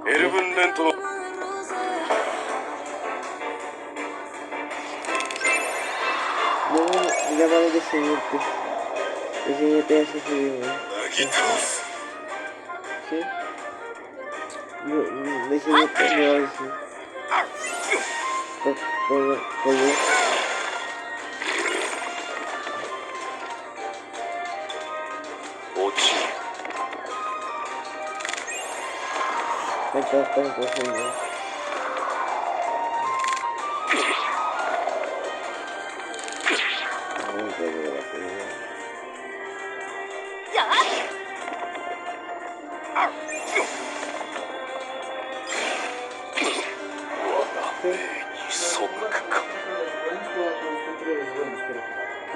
エルブンレントのYa vamos de siguiente. El siguiente ya se subió. ¿Sí? De siguiente me va a decir. Por está imposible.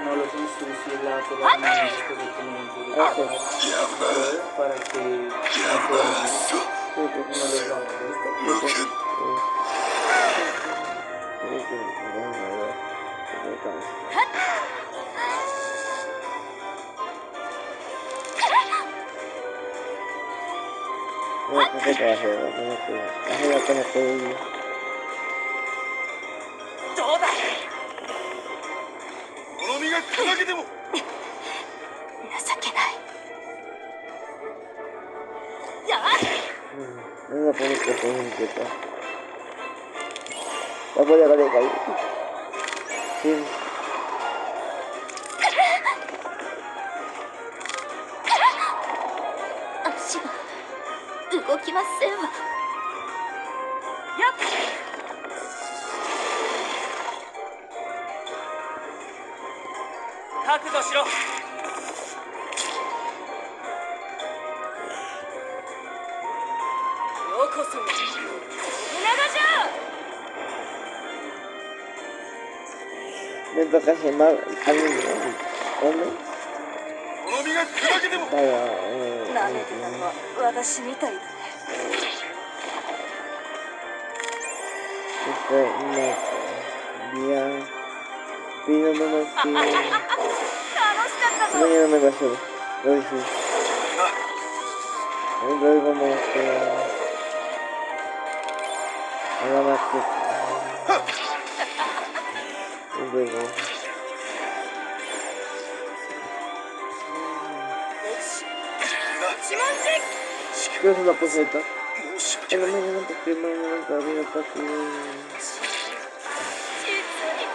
No los ensucie la manos después de comer para que no les da molestia. ¿Qué te va a hacer? No la pones que se inquieta. La voy a caer. Sí. 動きませんわ。やっ覚悟しろ。ようこそ信長じゃ。Me toca llamar a mi hombre. なんか私みたいだね。Pido nomás que... 楽しかったぞ。 Mañana me va a hacer. Hoy sí. Hoy como que... Nada más que... Y luego... ¿Qué es una poseta? En la mañana porque mañana todavía está aquí.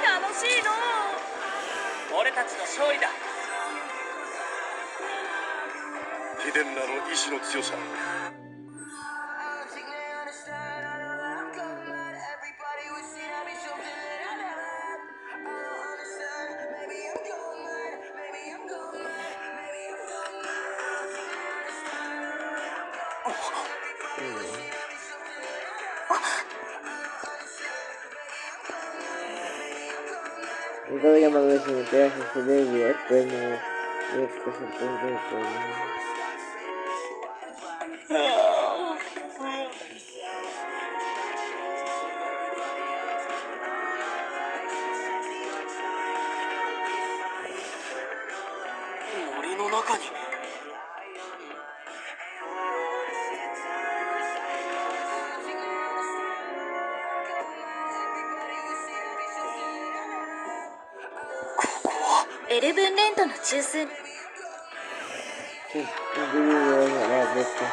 楽しいの。俺たちの勝利だ。秘伝なの意志の強さ。Cada llamado de cementerio se celebra el premio de representante del pueblo. 森の中に。エルブンレントの中枢。Sí, individuo de la letra.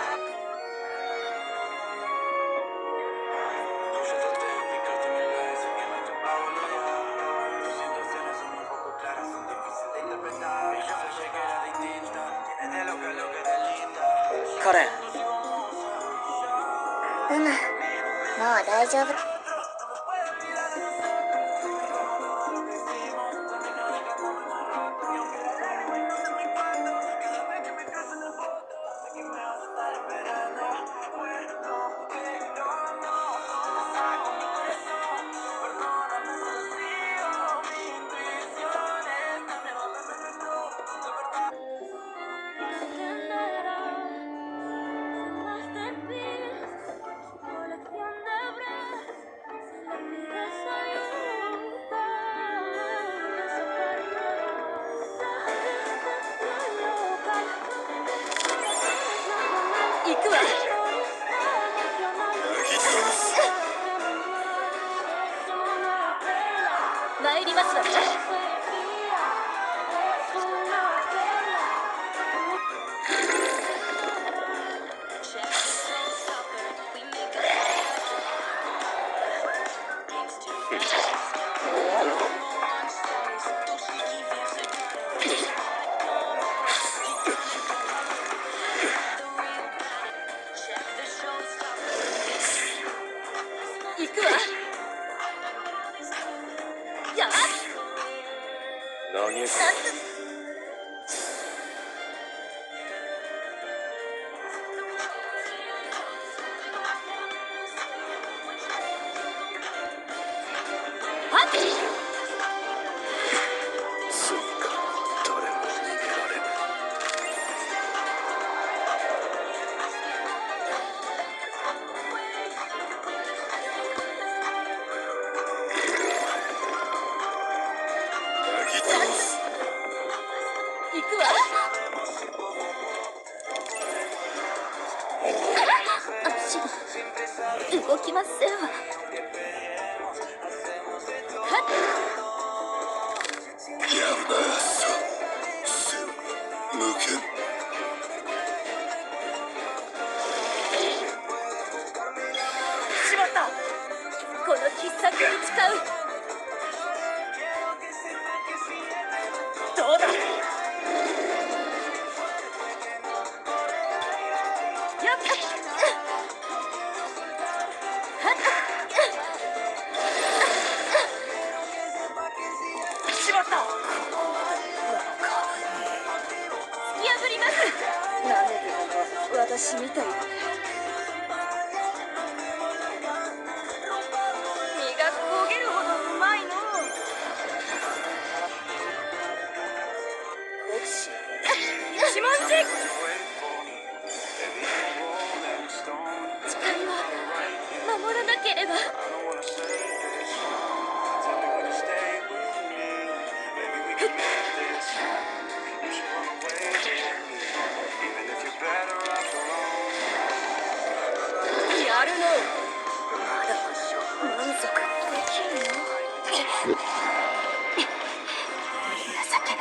Karen. もう大丈夫。行くわ。りますわね。行くわ。やっ投げはっついか誰も逃げられぬ。なぎ倒す。行くわ。足が動きませんわ。はっやるなさ背を向けん。しまった。この必殺に使う。どうだ。やった。はっしまった。突き破ります。なめてたのは私みたいだね。身が焦げるほどうまいの。国士一文字。誓いは守らなければ。やるの。まだ満足できんの。情けない。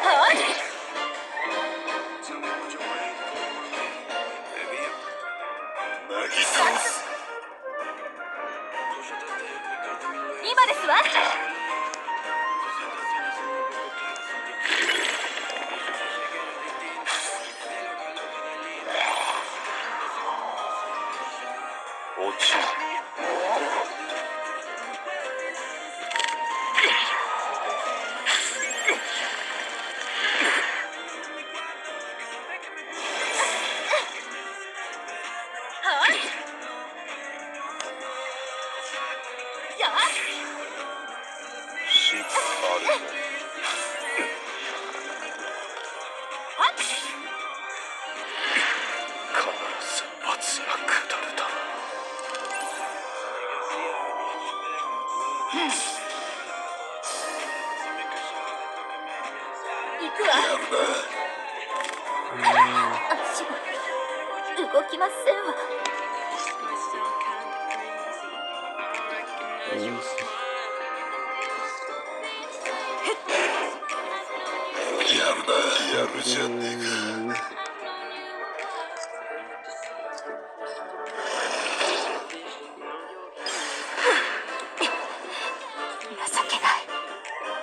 はい。なぎ倒す。今ですわ。落ちる。はい。やっ死ある。はっ必ず罰が下るだろう。行くわ。やるな。足が動きませんわ。やるな。やるじゃねえか。情けない。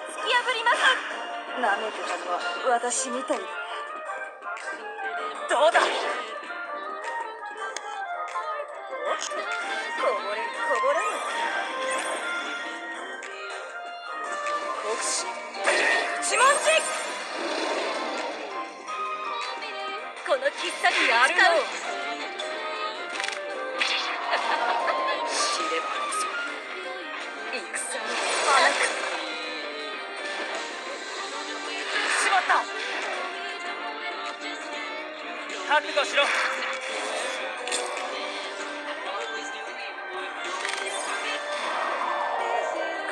突き破ります。なめてたのは私みたいだね。どうだ。おっと、こぼれるこぼれる。国士一文字。この必殺にやるの。知ればこそ戦に花く。としろ。こ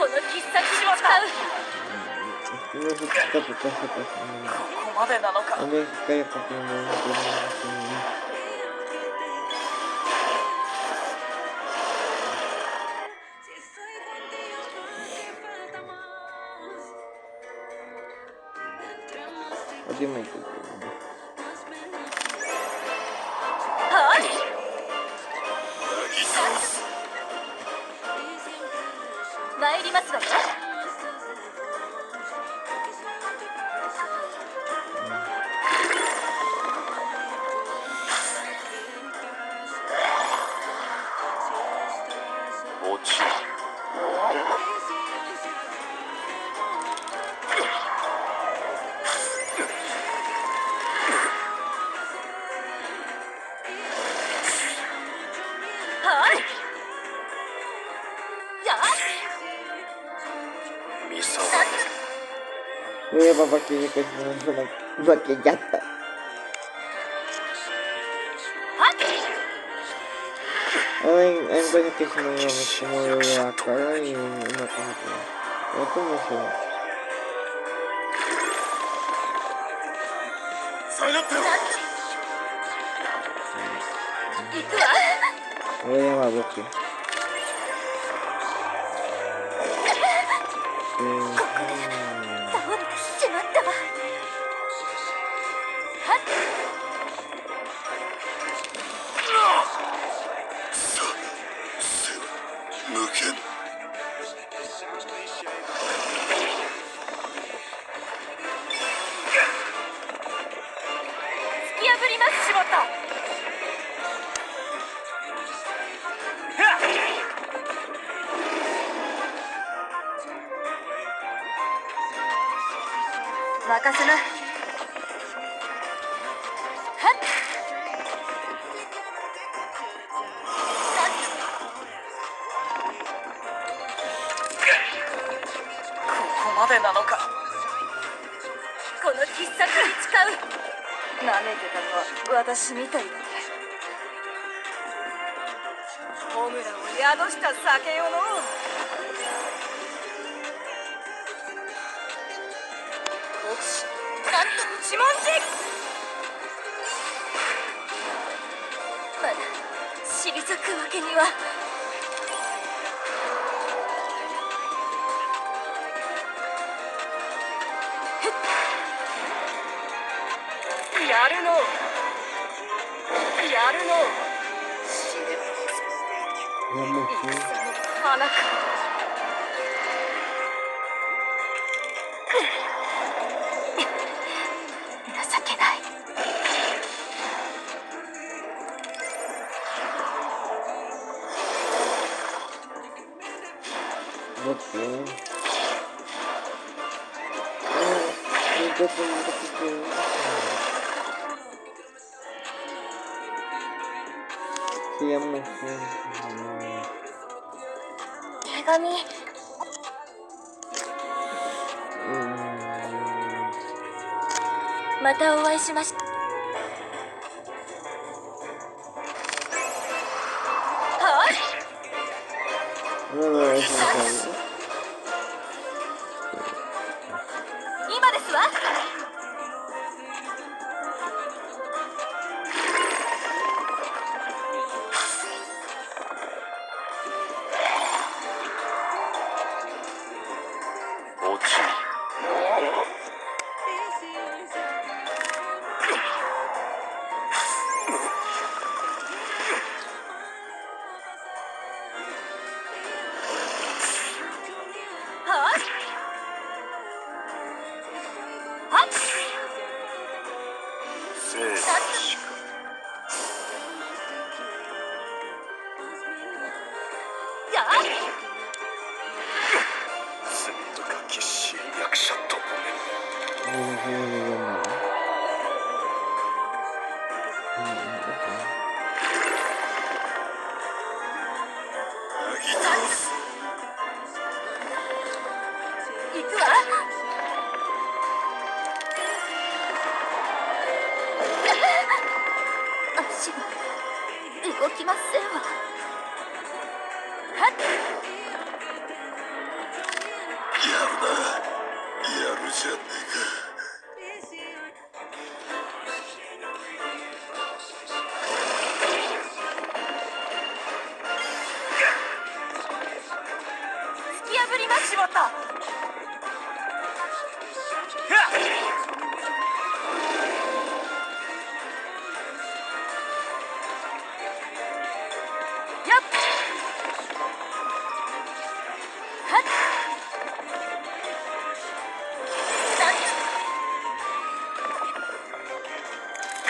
の必殺に使う。Ini kita putar atas ここまでなのか。 ini kayak pakai ini. Oh dia main itu. はい。参りますわよ。落ちはい。やあ。見さ Ini apa pakai ini ke sana pakai jatah. はっ。 Ang banyak kasi mga akala yung ano ko ito. Ito mo siya. 下がってろ。行くわ。 Wala yung mabok eh. 倒れてしまったわ。はっ。抜けん。突き破ります。しまった。任せな。はっ。ここまでなのか。この必殺に使う。なめてたのは私みたいだね。ホムラを宿した酒よの。国士なんと一文字。まだ退くわけには。やるの。やるの。死ね。 Yamuk sih. 戦の花か。情けない。Betul. Itu pun kecil. 手紙。またお会いしまし。はい。今ですわ。落ちはい。はっ。生死か。やあ。罪深き侵略者ともめ。脱ぎ倒す。行くわ。動きませんわ。はっ、やるな、やるじゃね突き破ります。しまった。やっ、はっ、なんで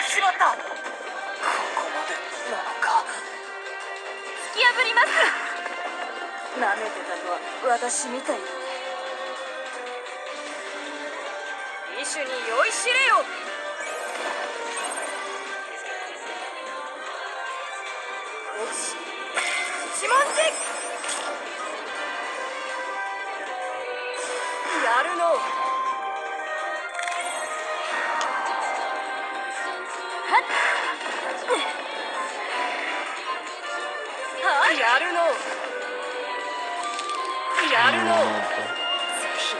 しまった。ここまでなのか。突き破ります。なめてたのは私みたいだね。異種に酔いしれよ。よし、一文字やるの。はっ、はやるの。やるの。ぜひ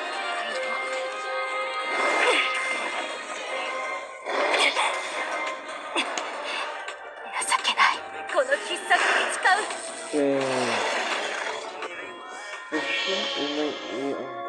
情けない。この必殺に誓う。Oke. Terus ini